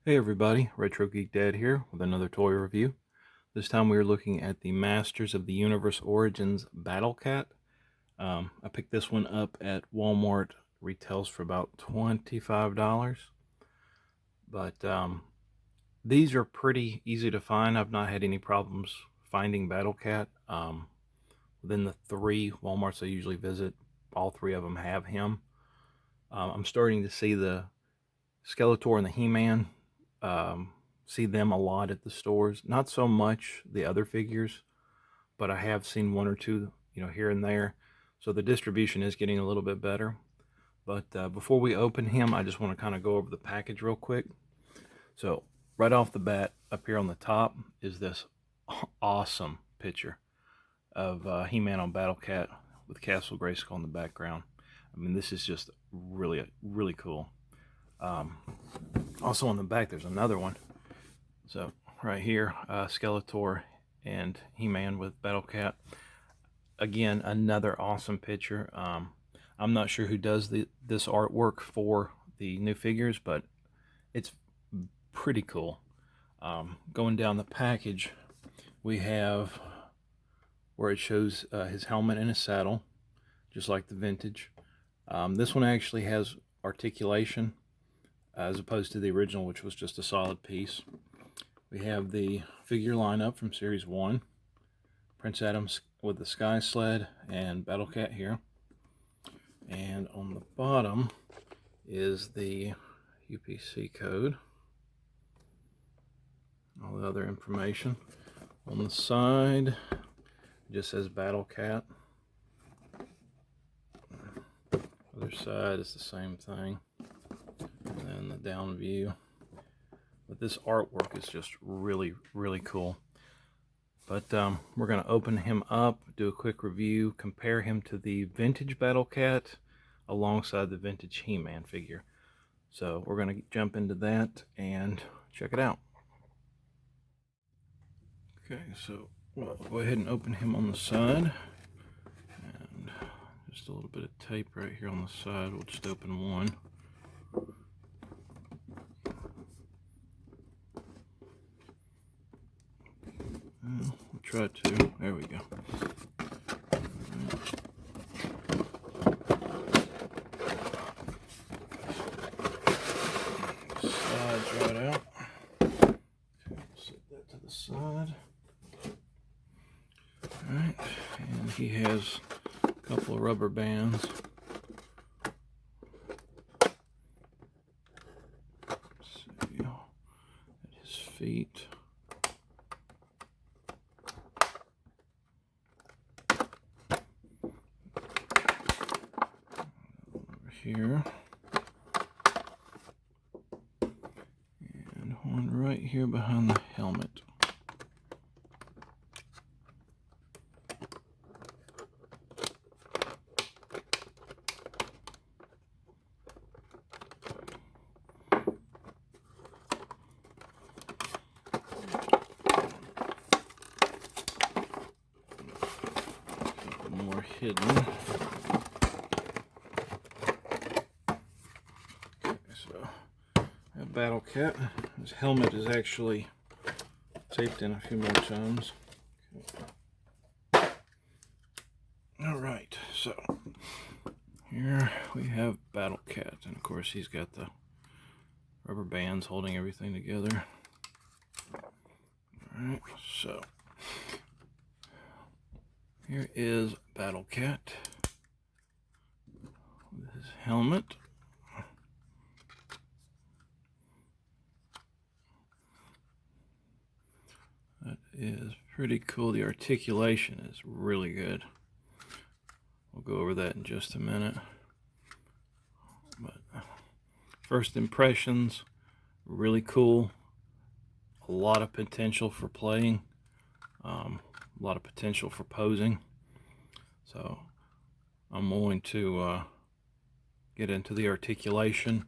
Hey everybody, Retro Geek Dad here with another toy review. This time we are looking at the Masters of the Universe Origins Battlecat. I picked this one up at Walmart, retails for about $25. But these are pretty easy to find. I've not had any problems finding Battlecat. Within the 3 Walmarts I usually visit, all 3 of them have him. I'm starting to see the Skeletor and the He-Man. See them a lot at the stores. Not so much the other figures, but I have seen 1 or 2, here and there. So the distribution is getting a little bit better. But before we open him, I just want to kind of go over the package real quick. So right off the bat, up here on the top is this awesome picture of He-Man on Battlecat with Castle Grayskull in the background. I mean, this is just really, really cool. Also on the back, there's another one. So right here, Skeletor and He-Man with Battlecat. Again, another awesome picture. I'm not sure who does this artwork for the new figures, but it's pretty cool. Going down the package, we have where it shows his helmet and his saddle, just like the vintage. This one actually has articulation, as opposed to the original, which was just a solid piece. We have the figure lineup from Series 1. Prince Adam's with the Sky Sled and Battlecat here. And on the bottom is the UPC code. All the other information. On the side, it just says Battlecat. Other side is the same thing. And then the down view. But this artwork is just really, really cool. But we're going to open him up, do a quick review, compare him to the vintage Battlecat alongside the vintage He-Man figure. So we're going to jump into that and check it out. Okay, so we'll go ahead and open him on the side. And just a little bit of tape right here on the side. We'll just open one. We'll try to. There we go. Slides right out. Okay, set that to the side. Alright, and he has a couple of rubber bands. Let's see, at his feet. Here, and one right here behind the helmet. A couple more hidden. Battlecat. His helmet is actually taped in a few more times. Okay. Alright, so here we have Battlecat, and of course he's got the rubber bands holding everything together. Alright, so here is Battlecat with his helmet. That is pretty cool. The articulation is really good. We'll go over that in just a minute. But first impressions, really cool. A lot of potential for playing. A lot of potential for posing. So I'm going to get into the articulation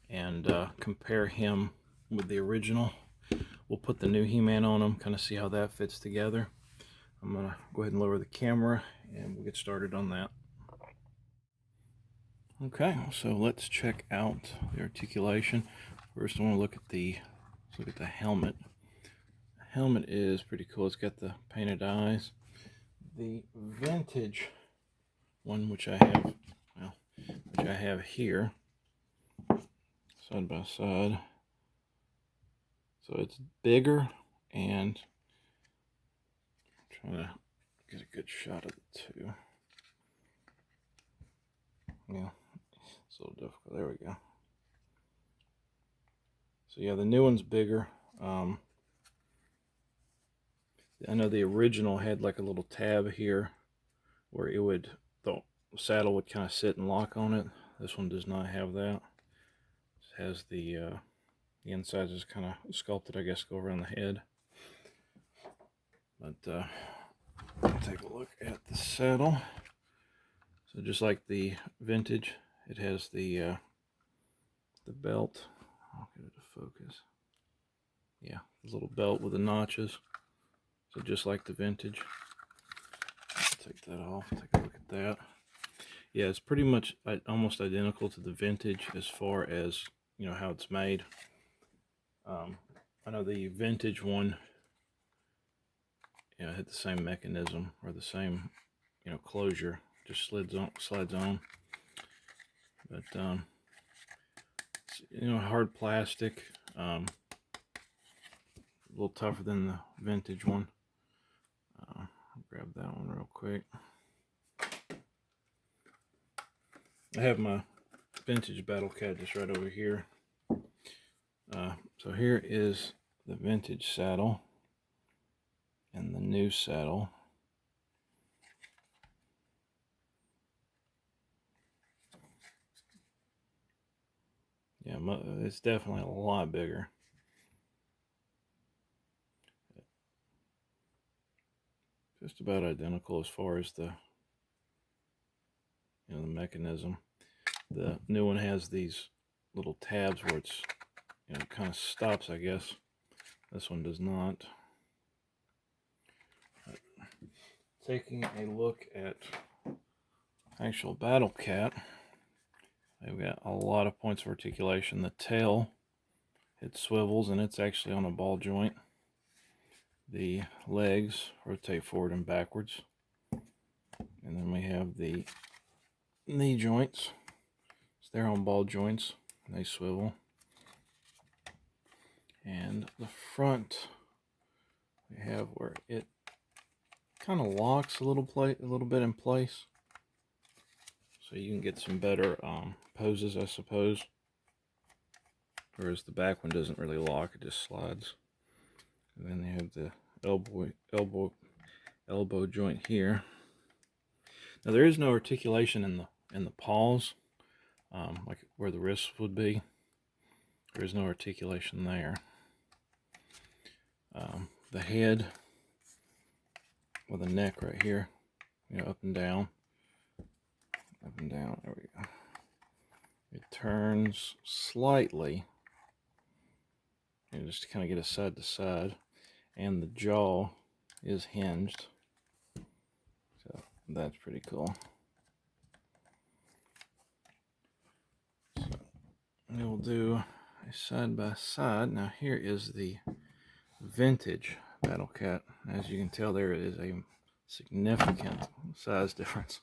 and compare him with the original. We'll put the new He-Man on him, kind of see how that fits together. I'm going to go ahead and lower the camera, and we'll get started on that. Okay, so let's check out the articulation. First, I want to look at the helmet. The helmet is pretty cool. It's got the painted eyes. The vintage one, which I have here, side by side. So it's bigger, and I'm trying to get a good shot of the two. Yeah, it's a little difficult. There we go. So yeah, the new one's bigger. I know the original had like a little tab here where the saddle would kind of sit and lock on it. This one does not have that. It has the inside is kind of sculpted, I guess, go around the head. But take a look at the saddle. So just like the vintage, it has the belt. I'll get it to focus. Yeah, the little belt with the notches. So just like the vintage. Take that off, take a look at that. Yeah, it's pretty much almost identical to the vintage as far as, you know, how it's made. I know the vintage one, you know, had the same mechanism or the same, you know, closure, just slides on. But it's, you know, hard plastic, a little tougher than the vintage one. I'll grab that one real quick. I have my vintage Battlecat just right over here. So here is the vintage saddle and the new saddle. Yeah, it's definitely a lot bigger. Just about identical as far as the, you know, the mechanism. The new one has these little tabs where it's, you know, kind of stops, I guess. This one does not. But taking a look at actual Battlecat, they've got a lot of points of articulation. The tail, it swivels and it's actually on a ball joint. The legs rotate forward and backwards. And then we have the knee joints. So they're on ball joints and they swivel. And the front, we have where it kind of locks a little bit in place, so you can get some better poses, I suppose. Whereas the back one doesn't really lock; it just slides. And then they have the elbow joint here. Now there is no articulation in the paws, like where the wrists would be. There is no articulation there. The head with a neck right here, you know, up and down. There we go. It turns slightly, you know, just to kind of get a side to side, and the jaw is hinged, so that's pretty cool. So we'll do a side by side. Now here is the vintage Battlecat. As you can tell, there is a significant size difference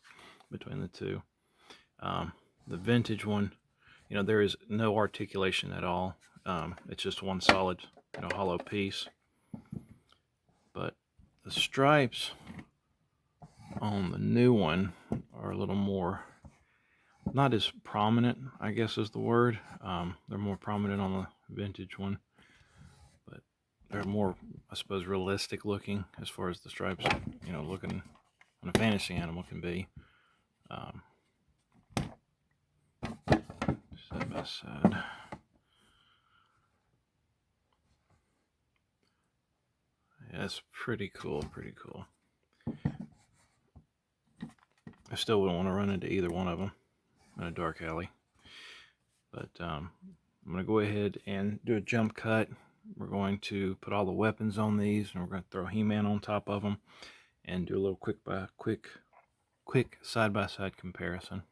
between the two. The vintage one, you know, there is no articulation at all. It's just one solid, you know, hollow piece. But the stripes on the new one are a little more, not as prominent, I guess is the word. They're more prominent on the vintage one, but they're more, I suppose, realistic looking as far as the stripes, you know, looking on a fantasy animal can be. Side by side. Yeah, it's pretty cool, pretty cool. I still wouldn't want to run into either one of them in a dark alley. But I'm going to go ahead and do a jump cut. We're going to put all the weapons on these, and we're going to throw He-Man on top of them and do a little quick side-by-side comparison.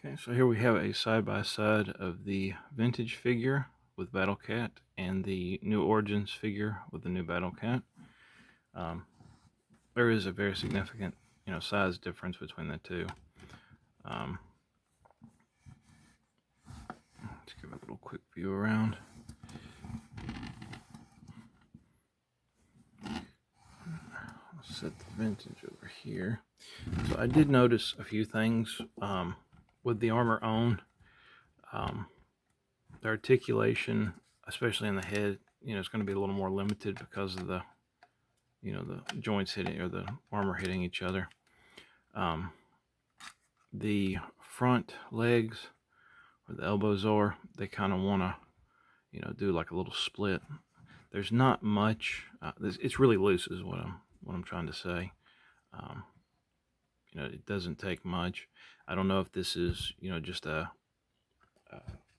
Okay, so here we have a side-by-side of the vintage figure with Battlecat and the new Origins figure with the new Battlecat. There is a very significant, size difference between the two. Let's give a little quick view around. I'll set the vintage over here. So I did notice a few things with the armor on. The articulation, especially in the head, it's going to be a little more limited because of the, the joints hitting, or the armor hitting each other. The front legs, where the elbows are, they kind of want to, do like a little split. There's not much. It's really loose, is what I'm trying to say. It doesn't take much. I don't know if this is, just a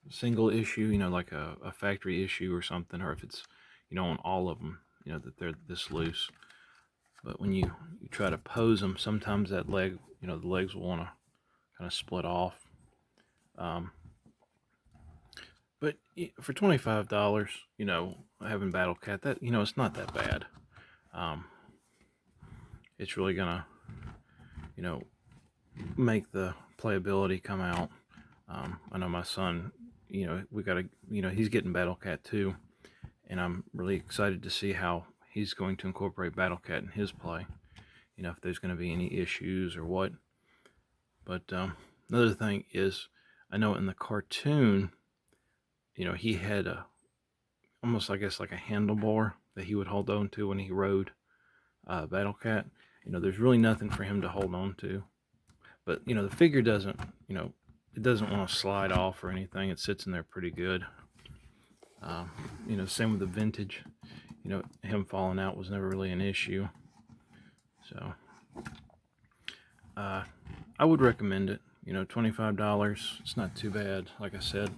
single issue, like a factory issue or something, or if it's, on all of them, that they're this loose. But when you try to pose them, sometimes that leg, the legs will want to kind of split off. But for $25, having Battlecat, that, it's not that bad. It's really gonna, make the playability come out. I know my son, we gotta, he's getting Battlecat too, and I'm really excited to see how he's going to incorporate Battlecat in his play. If there's going to be any issues or what. But another thing is, I know in the cartoon, he had almost, I guess, like a handlebar that he would hold on to when he rode Battlecat. There's really nothing for him to hold on to. But, the figure doesn't, it doesn't want to slide off or anything. It sits in there pretty good. Same with the vintage. Him falling out was never really an issue. So, I would recommend it. $25, it's not too bad. Like I said,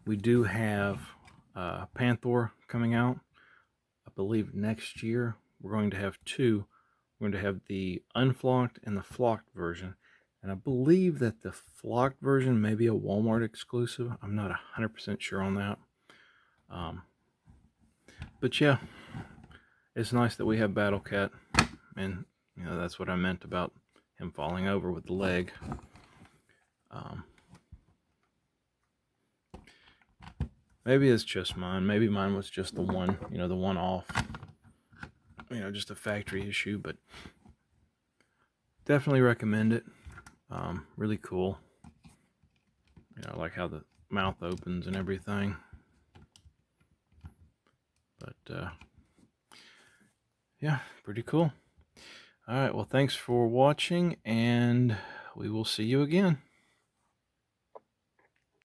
we do have Panther coming out. I believe next year we're going to have two. We're going to have the unflocked and the flocked version. And I believe that the flocked version may be a Walmart exclusive. I'm not 100% sure on that. But yeah, it's nice that we have Battlecat. And, that's what I meant about him falling over with the leg. Maybe it's just mine. Maybe mine was just the one, the one off. Just a factory issue, but definitely recommend it. Really cool. I like how the mouth opens and everything. But yeah, pretty cool. All right, well, thanks for watching, and we will see you again.